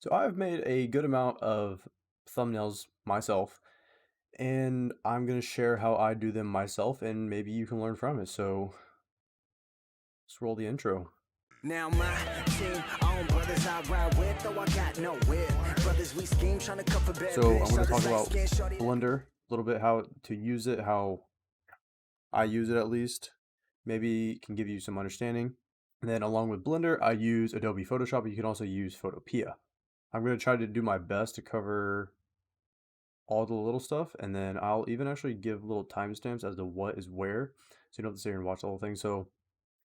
So I've made a good amount of thumbnails myself, and I'm going to share how I do them myself, and maybe you can learn from it. So let's roll the intro. Now my team own brothers I ride with, though I got no whip. Brothers we scheme trying to cover bad So I'm bitch. going to Others talk like about skin shorty. Blender, a little bit how to use it, how I use it at least. Maybe can give you some understanding. And then along with Blender, I use Adobe Photoshop, but you can also use Photopea. I'm going to try to do my best to cover all the little stuff, and then I'll even actually give little timestamps as to what is where, so you don't have to sit here and watch the whole thing. So,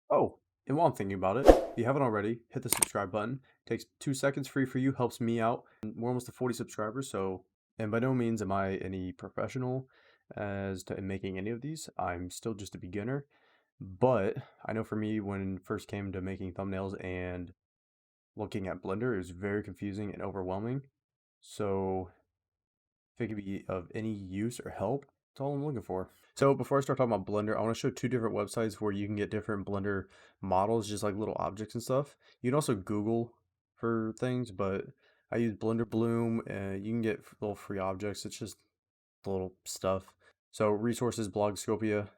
oh, and while I'm thinking about it, if you haven't already, hit the subscribe button. It takes 2 seconds, free for you, helps me out. We're almost to 40 subscribers, so, and by no means am I any professional as to making any of these. I'm still just a beginner, but I know for me, when first came to making thumbnails and looking at Blender, it was very confusing and overwhelming. So if it could be of any use or help, that's all I'm looking for. So before I start talking about Blender, I want to show two different websites where you can get different Blender models, just like little objects and stuff. You can also Google for things, but I use Blender Bloom, and you can get little free objects. It's just the little stuff. So resources, Blogscopia,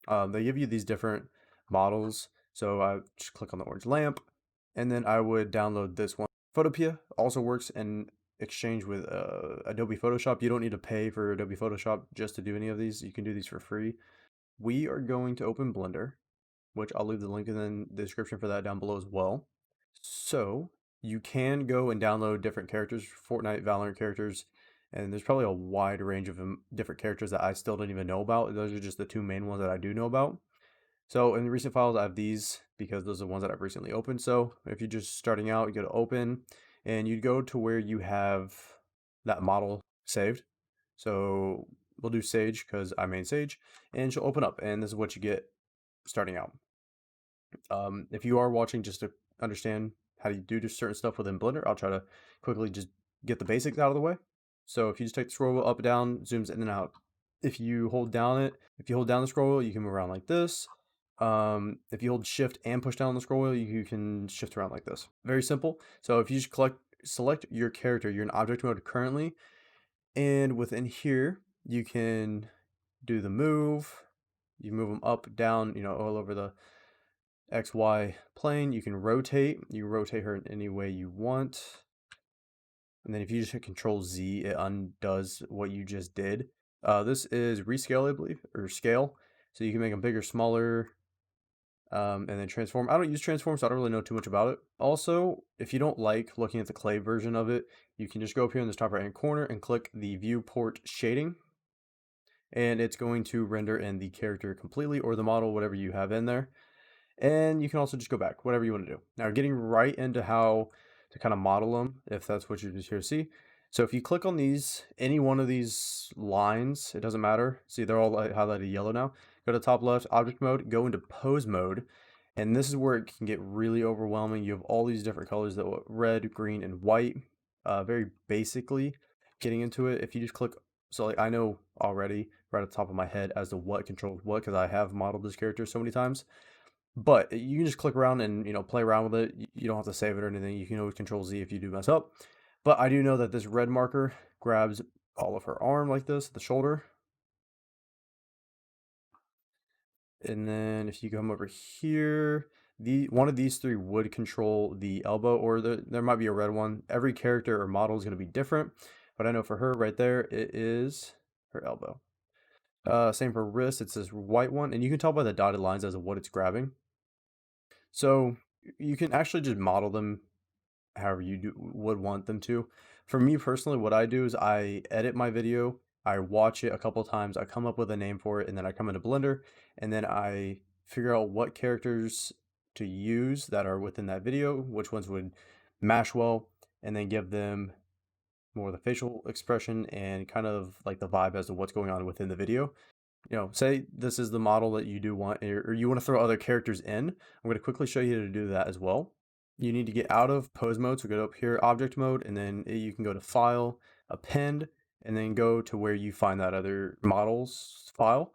they give you these different models. So I just click on the orange lamp, and then I would download this one. Photopea also works in exchange with Adobe Photoshop. You don't need to pay for Adobe Photoshop just to do any of these. You can do these for free. We are going to open Blender, which I'll leave the link in the description for that down below as well. So you can go and download different characters, Fortnite, Valorant characters, and there's probably a wide range of different characters that I still don't even know about. Those are just the two main ones that I do know about. So in the recent files, I have these because those are the ones that I've recently opened. So if you're just starting out, you go to open and you go to where you have that model saved. So we'll do Sage because I made Sage, and she'll open up, and this is what you get starting out. If you are watching just to understand how you do certain stuff within Blender, I'll try to quickly just get the basics out of the way. So if you just take the scroll wheel up and down, zooms in and out. If you hold down the scroll wheel, you can move around like this. If you hold shift and push down on the scroll wheel, you can shift around like this. Very simple. So if you just select your character, you're in object mode currently, and within here, you can do the move. You move them up, down, all over the XY plane. You can rotate. You can rotate her in any way you want. And then if you just hit Control Z, it undoes what you just did. This is rescale, I believe, or scale. So you can make them bigger, smaller, and then transform. I don't use transform, so I don't really know too much about it. Also, if you don't like looking at the clay version of it, you can just go up here in this top right hand corner and click the viewport shading. And it's going to render in the character completely, or the model, whatever you have in there. And you can also just go back, whatever you want to do. Now, getting right into how to kind of model them, if that's what you're just here to see. So if you click on these, any one of these lines, it doesn't matter. See, they're all highlighted yellow now. Go to top left, object mode, go into pose mode. And this is where it can get really overwhelming. You have all these different colors, that red, green, and white. Very basically, getting into it, if you just click, so like I know already right at the top of my head as to what controls what, because I have modeled this character so many times. But you can just click around and, play around with it. You don't have to save it or anything. You can always Control Z if you do mess up. But I do know that this red marker grabs all of her arm like this, the shoulder. And then if you come over here, one of these three would control the elbow, or there might be a red one. Every character or model is going to be different. But I know for her right there, it is her elbow. Same for wrist. It's this white one. And you can tell by the dotted lines as to what it's grabbing. So you can actually just model them however you would want them to. For me personally, what I do is I edit my video, I watch it a couple times, I come up with a name for it, and then I come into Blender, and then I figure out what characters to use that are within that video, which ones would mash well, and then give them more of the facial expression and kind of like the vibe as to what's going on within the video. Say this is the model that you do want, or you want to throw other characters in. I'm going to quickly show you how to do that as well. You need to get out of pose mode, so go up here, object mode, and then you can go to file, append, and then go to where you find that other models file.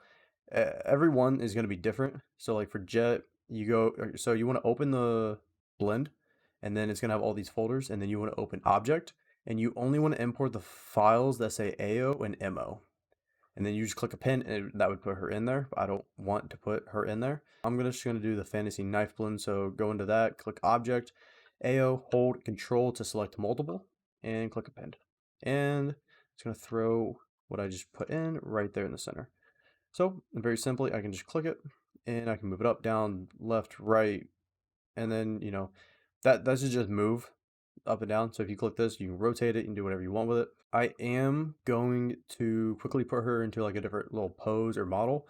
Every one is going to be different. So like for Jet, so you want to open the blend, and then it's gonna have all these folders, and then you want to open object, and you only want to import the files that say AO and MO. And then you just click append, and that would put her in there, but I don't want to put her in there. I'm just gonna do the fantasy knife blend, so go into that, click object, AO, hold control to select multiple, and click append. And it's gonna throw what I just put in right there in the center. So very simply, I can just click it, and I can move it up, down, left, right, and then, that should just move up and down. So if you click this, you can rotate it and do whatever you want with it. I am going to quickly put her into like a different little pose or model.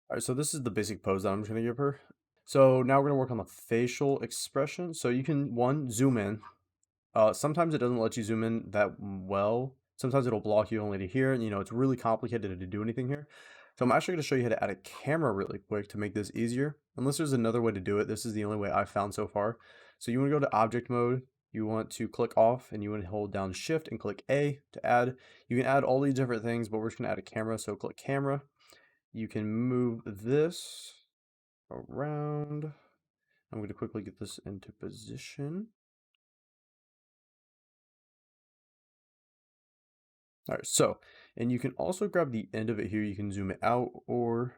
All right, so this is the basic pose that I'm just gonna give her. So now we're gonna work on the facial expression. So you can, one, zoom in. Sometimes it doesn't let you zoom in that well. Sometimes it'll block you only to here, and it's really complicated to do anything here. So I'm actually going to show you how to add a camera really quick to make this easier. Unless there's another way to do it, this is the only way I've found so far. So you want to go to object mode, you want to click off, and you want to hold down shift and click A to add. You can add all these different things, but we're just going to add a camera, so click camera. You can move this around. I'm going to quickly get this into position. All right, so, and you can also grab the end of it here. You can zoom it out or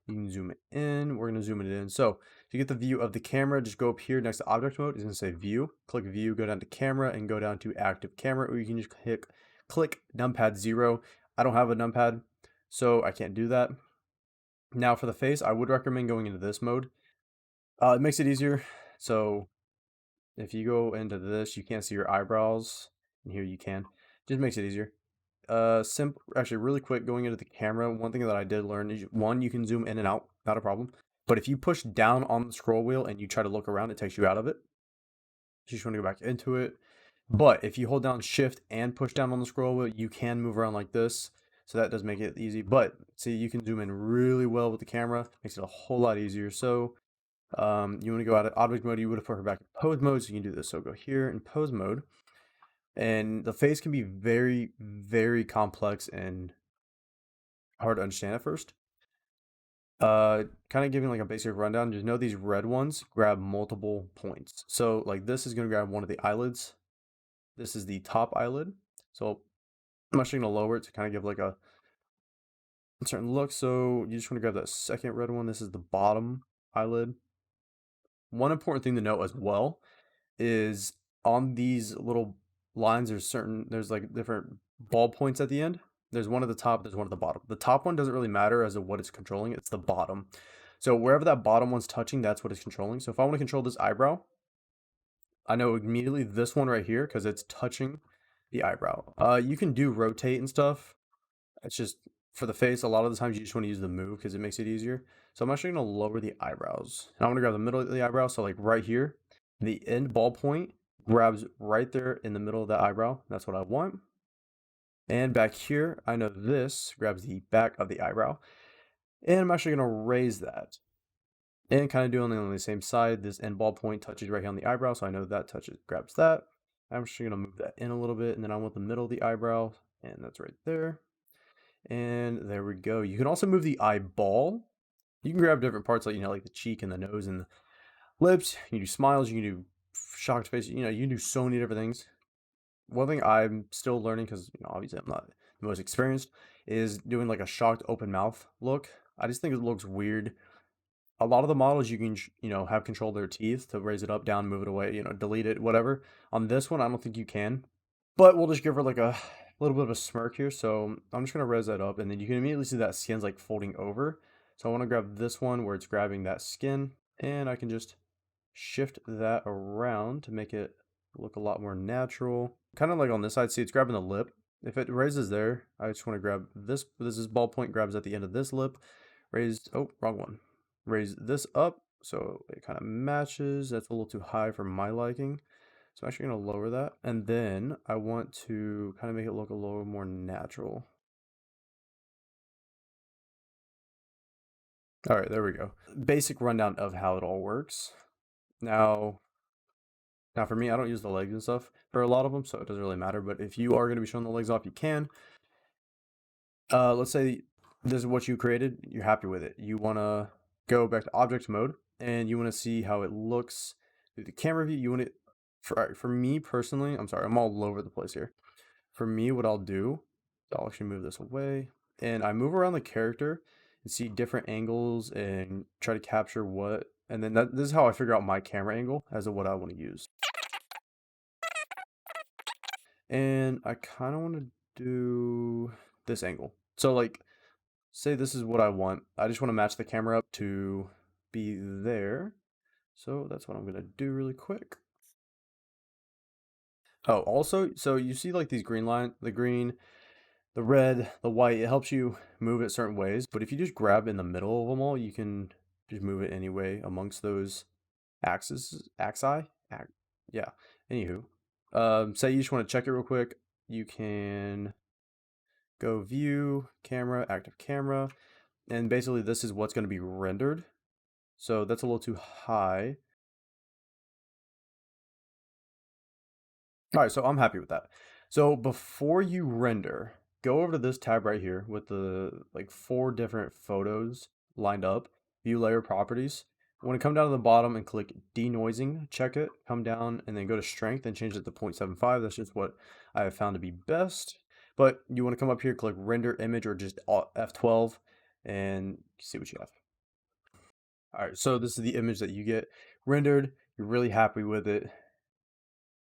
you can zoom it in. We're going to zoom it in. So to get the view of the camera, just go up here next to object mode. It's going to say view. Click view, go down to camera and go down to active camera, or you can just click numpad 0. I don't have a numpad, so I can't do that. Now for the face, I would recommend going into this mode. It makes it easier. So if you go into this, you can't see your eyebrows, and here you can. Just makes it easier. Simple, actually really quick, going into the camera, one thing that I did learn is, one, you can zoom in and out, not a problem. But if you push down on the scroll wheel and you try to look around, it takes you out of it. So you just want to go back into it. But if you hold down shift and push down on the scroll wheel, you can move around like this. So that does make it easy. But see, you can zoom in really well with the camera, makes it a whole lot easier. So you want to go out of object mode, you would have put her back in pose mode, so you can do this. So go here in pose mode. And the face can be very, very complex and hard to understand at first. Kind of giving like a basic rundown, just know these red ones grab multiple points. So like this is going to grab one of the eyelids. This is the top eyelid. So I'm actually going to lower it to kind of give like a certain look. So you just want to grab that second red one. This is the bottom eyelid. One important thing to note as well is on these little lines, there's like different ball points at the end. There's one at the top, there's one at the bottom. The top one doesn't really matter as to what it's controlling, it's the bottom. So wherever that bottom one's touching, that's what it's controlling. So if I want to control this eyebrow, I know immediately this one right here because it's touching the eyebrow. You can do rotate and stuff. It's just for the face, a lot of the times you just want to use the move because it makes it easier. So I'm actually going to lower the eyebrows. And I'm going to grab the middle of the eyebrow. So like right here, the end ball point grabs right there in the middle of the eyebrow. That's what I want. And back here, I know this grabs the back of the eyebrow. And I'm actually going to raise that. And kind of doing it on the same side, this end ball point touches right here on the eyebrow. So I know that grabs that. I'm actually going to move that in a little bit. And then I want the middle of the eyebrow. And that's right there. And there we go. You can also move the eyeball. You can grab different parts like the cheek and the nose and the lips. You can do smiles. You can do shocked face. You can do so many different things. One thing I'm still learning, because obviously I'm not the most experienced, is doing like a shocked open mouth look. I just think it looks weird. A lot of the models you can have control of their teeth to raise it up, down, move it away, delete it, whatever. On this one, I don't think you can. But we'll just give her like a little bit of a smirk here. So I'm just going to raise that up, and then you can immediately see that skin's like folding over. So I want to grab this one where it's grabbing that skin, and I can just shift that around to make it look a lot more natural. Kind of like on this side, see it's grabbing the lip. If it raises there, I just want to grab this. This is ball point grabs at the end of this lip. Oh, wrong one. Raise this up so it kind of matches. That's a little too high for my liking. So I'm actually going to lower that. And then I want to kind of make it look a little more natural. All right, there we go. Basic rundown of how it all works. Now, Now for me, I don't use the legs and stuff for a lot of them, so it doesn't really matter. But if you are going to be showing the legs off, you can. Let's say this is what you created. You're happy with it. You want to go back to object mode, and you want to see how it looks through the camera view. You want it for me personally. I'm sorry, I'm all over the place here. For me, what I'll do, I'll actually move this away, and I move around the character and see different angles and try to capture what. And then this is how I figure out my camera angle as to what I want to use. And I kind of want to do this angle. So like, say this is what I want. I just want to match the camera up to be there. So that's what I'm gonna do really quick. Oh, also, so you see like these green line, the green, the red, the white, it helps you move it certain ways. But if you just grab in the middle of them all, you can just move it anyway amongst those axi. Yeah. Anywho, say you just want to check it real quick. You can go view, camera, active camera, and basically this is what's going to be rendered. So that's a little too high. All right, so I'm happy with that. So before you render, go over to this tab right here with the like 4 different photos lined up, view layer properties. Want to come down to the bottom and click denoising, check it, come down and then go to strength and change it to 0.75. That's just what I have found to be best. But you want to come up here, click render image or just F12 and see what you have. All right, so this is the image that you get rendered. You're really happy with it,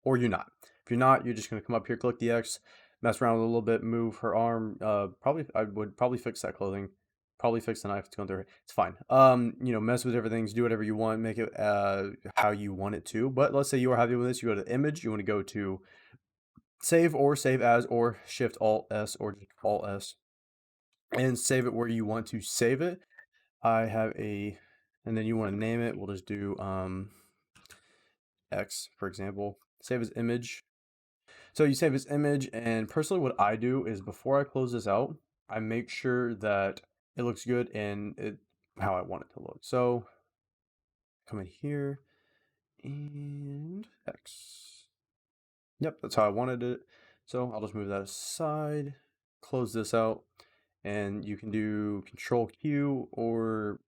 or you're not. If you're not, you're just gonna come up here, click the X, mess around with it a little bit, move her arm. Probably I would probably fix that clothing, probably fix the knife. It's going through. It's fine. Mess with different things, do whatever you want, make it how you want it to. But let's say you are happy with this. You go to the image. You want to go to save or save as or Shift Alt S or just Alt S and save it where you want to save it. I have a, and then you want to name it. We'll just do X for example. Save as image. So you save this image, and personally what I do is before I close this out, I make sure that it looks good and it how I want it to look. So come in here and X. Yep, that's how I wanted it. So I'll just move that aside, close this out, and you can do Control Q or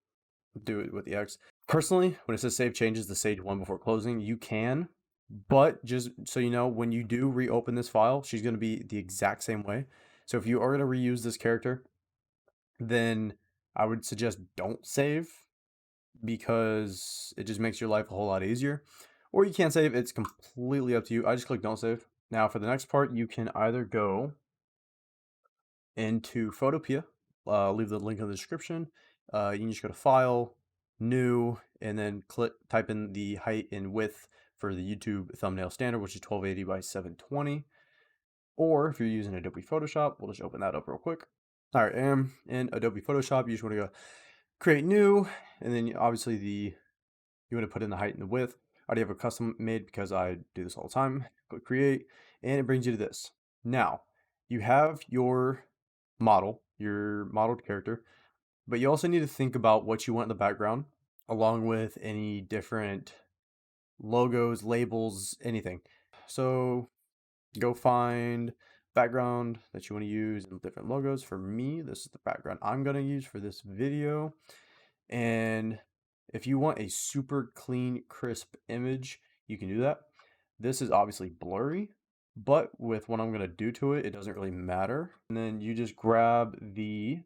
do it with the X. Personally, when it says save changes to stage 1 before closing, you can, but just so you know, when you do reopen this file, she's going to be the exact same way. So if you are going to reuse this character, then I would suggest don't save because it just makes your life a whole lot easier. Or you can't save, it's completely up to you. I just click don't save. Now for the next part, you can either go into Photopea, leave the link in the description. You can just go to File, New, and then type in the height and width for the YouTube thumbnail standard, which is 1280 by 720. Or if you're using Adobe Photoshop, we'll just open that up real quick. All right, and in Adobe Photoshop, you just want to go create new, and then obviously you want to put in the height and the width. I already have a custom made because I do this all the time. Click create, and it brings you to this. Now, you have your model, your modeled character, but you also need to think about what you want in the background, along with any different logos, labels, anything. So go find background that you want to use and different logos. For me, this is the background I'm going to use for this video. And if you want a super clean, crisp image, you can do that. This is obviously blurry, but with what I'm going to do to it, it doesn't really matter. And then you just grab the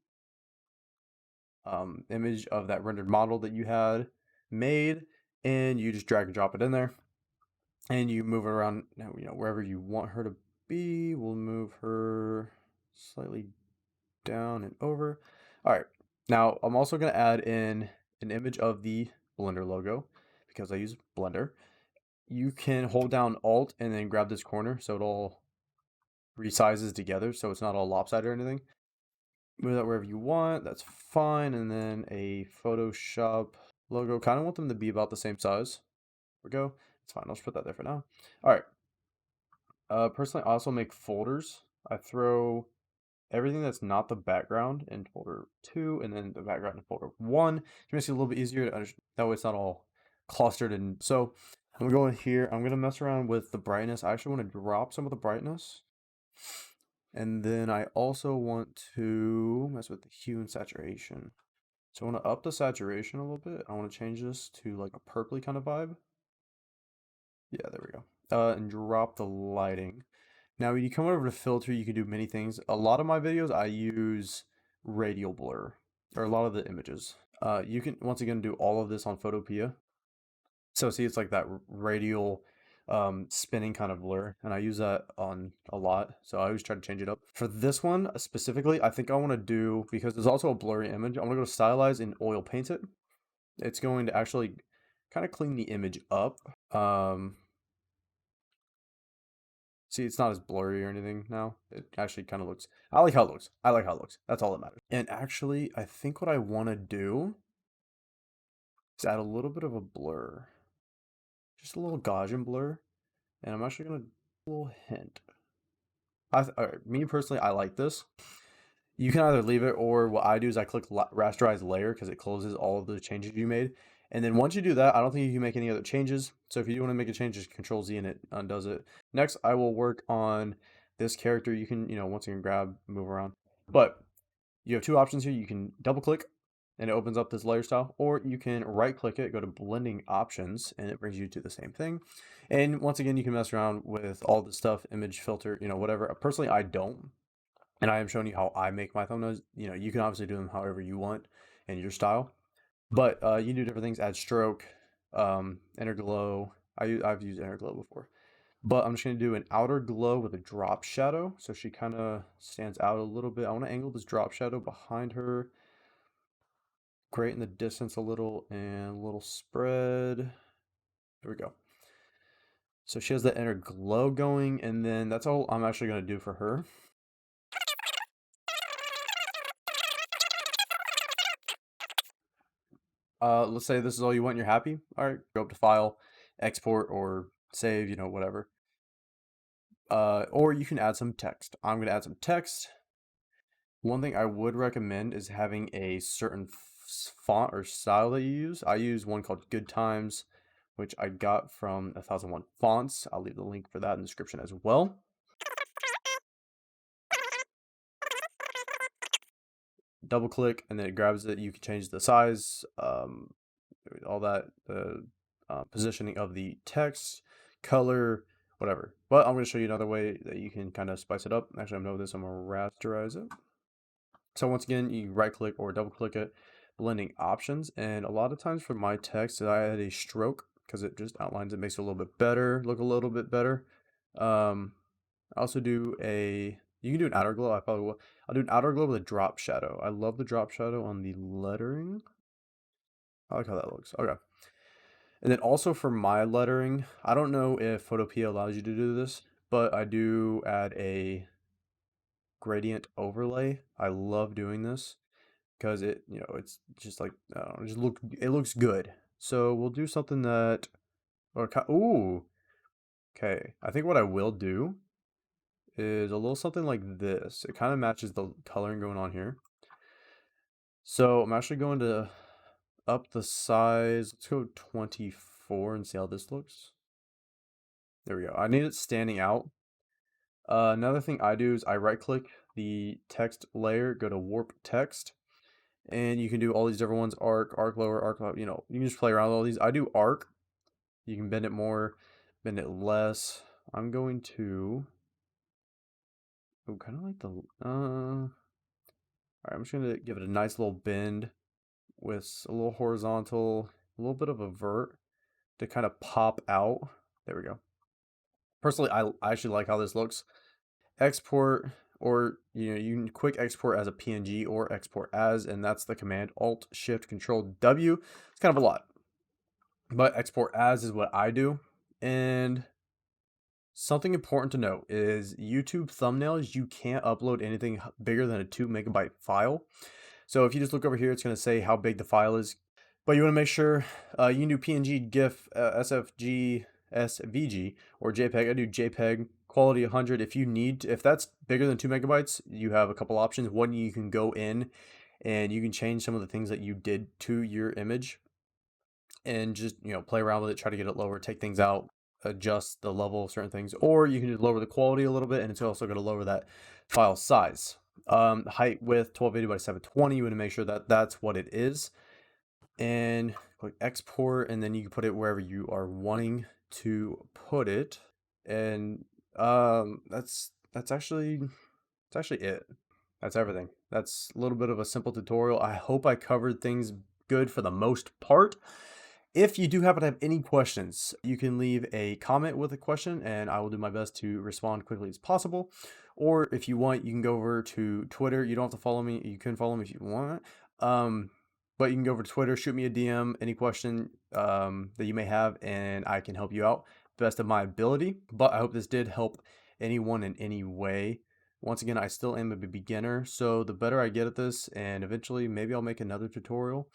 image of that rendered model that you had made, and you just drag and drop it in there, and you move it around. Now, wherever you want her to be, we'll move her slightly down and over. All right, now I'm also going to add in an image of the Blender logo because I use Blender. You can hold down Alt and then grab this corner so it all resizes together so it's not all lopsided or anything. Move that wherever you want, that's fine. And then a Photoshop logo, kind of want them to be about the same size. There we go. It's fine, I'll just put that there for now. All right. Personally, I also make folders. I throw everything that's not the background in folder 2 and then the background in folder 1. It makes it a little bit easier to understand. That way it's not all clustered. And so I'm gonna go in here. I'm gonna mess around with the brightness. I actually want to drop some of the brightness. And then I also want to mess with the hue and saturation. So I want to up the saturation a little bit. I want to change this to like a purpley kind of vibe. Yeah, there we go. And drop the lighting. Now, when you come over to filter, you can do many things. A lot of my videos, I use radial blur, or a lot of the images. You can, once again, do all of this on Photopea. So see, it's like that radial spinning kind of blur, and I use that on a lot. So I always try to change it up. For this one specifically, I think I want to do, because there's also a blurry image, I'm going to go to stylize and oil paint it. It's going to actually kind of clean the image up. See, it's not as blurry or anything now. It actually kind of looks, I like how it looks. I like how it looks. That's all that matters. And actually, I think what I want to do is add a little bit of a blur. Just a little Gaussian blur. And I'm actually going to, a little hint. All right, me personally, I like this. You can either leave it, or what I do is I click rasterize layer because it closes all of the changes you made. And then once you do that, I don't think you can make any other changes. So if you do want to make a change, just Control Z and it undoes it. Next, I will work on this character. You can, once again, grab, move around. But you have two options here. You can double click and it opens up this layer style, or you can right click it, go to blending options, and it brings you to the same thing. And once again, you can mess around with all the stuff, image filter, whatever. Personally, I don't. And I am showing you how I make my thumbnails. You can obviously do them however you want in your style. But you can do different things, add stroke, inner glow. I've used inner glow before. But I'm just going to do an outer glow with a drop shadow. So she kind of stands out a little bit. I want to angle this drop shadow behind her. Great in the distance a little, and a little spread. There we go. So she has the inner glow going, and then that's all I'm actually going to do for her. Let's say this is all you want, you're happy. All right, go up to File, Export, or Save, whatever. Or you can add some text. I'm going to add some text. One thing I would recommend is having a certain font or style that you use. I use one called Good Times, which I got from 1001 Fonts. I'll leave the link for that in the description as well. Double click and then it grabs it. You can change the size, all that, the positioning of the text, color, whatever. But I'm going to show you another way that you can kind of spice it up. Actually, I'm going to I'm going to rasterize it. So once again, you right click or double click it, blending options. And a lot of times for my text, I add a stroke because it just outlines it, makes it a little bit better, look a little bit better. I also do you can do an outer glow. I probably will. I'll do an outer glow with a drop shadow. I love the drop shadow on the lettering. I like how that looks. Okay. And then also for my lettering, I don't know if Photopea allows you to do this, but I do add a gradient overlay. I love doing this because it's just like, I don't know, it looks good. So we'll do something that, ooh, okay. I think what I will do is a little something like this. It kind of matches the coloring going on here. So I'm actually going to up the size. Let's go 24 and see how this looks. There we go. I need it standing out. Another thing I do is I right click the text layer, go to warp text, and you can do all these different ones, arc lower, arc lower, you can just play around with all these. I do arc. You can bend it more, bend it less. I'm going to, kind of like all right, I'm just going to give it a nice little bend with a little horizontal, a little bit of a vert to kind of pop out. There we go. Personally, I actually like how this looks. Export, or you can quick export as a PNG or export as, and that's the command Alt Shift Control W. It's kind of a lot, but export as is what I do. And something important to note is YouTube thumbnails, you can't upload anything bigger than a 2 megabyte file. So if you just look over here, it's going to say how big the file is, but you want to make sure you can do PNG, GIF, SFG, SVG, or JPEG. I do JPEG, quality 100. If that's bigger than 2 megabytes, you have a couple options. One, you can go in and you can change some of the things that you did to your image. and just, play around with it, try to get it lower, take things out, adjust the level of certain things, or you can just lower the quality a little bit, and it's also going to lower that file size. Height, width, 1280 by 720. You want to make sure that that's what it is, and click export, and then you can put it wherever you are wanting to put it. And that's actually it. That's everything. That's a little bit of a simple tutorial. I hope I covered things good for the most part. If you do happen to have any questions, you can leave a comment with a question and I will do my best to respond quickly as possible. Or if you want, you can go over to Twitter. You don't have to follow me. You can follow me if you want. But you can go over to Twitter, shoot me a DM, any question that you may have, and I can help you out best of my ability. But I hope this did help anyone in any way. Once again, I still am a beginner, so the better I get at this, and eventually maybe I'll make another tutorial,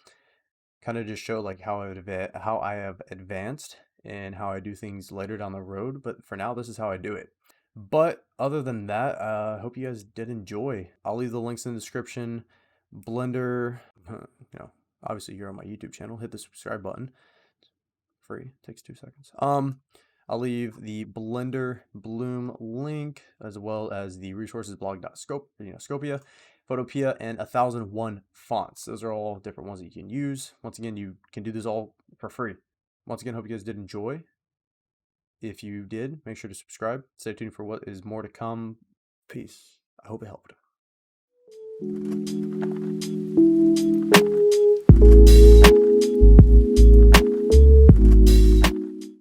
kind of just show like how I have advanced and how I do things later down the road. But for now, this is how I do it. But other than that, I hope you guys did enjoy. I'll leave the links in the description. Blender, obviously you're on my YouTube channel, hit the subscribe button. It's free, takes 2 seconds. I'll leave the Blender Bloom link as well as the resources Scopia, Photopea, and 1001 fonts. Those are all different ones that you can use. Once again, you can do this all for free. Once again, hope you guys did enjoy. If you did, make sure to subscribe. Stay tuned for what is more to come. Peace. I hope it helped.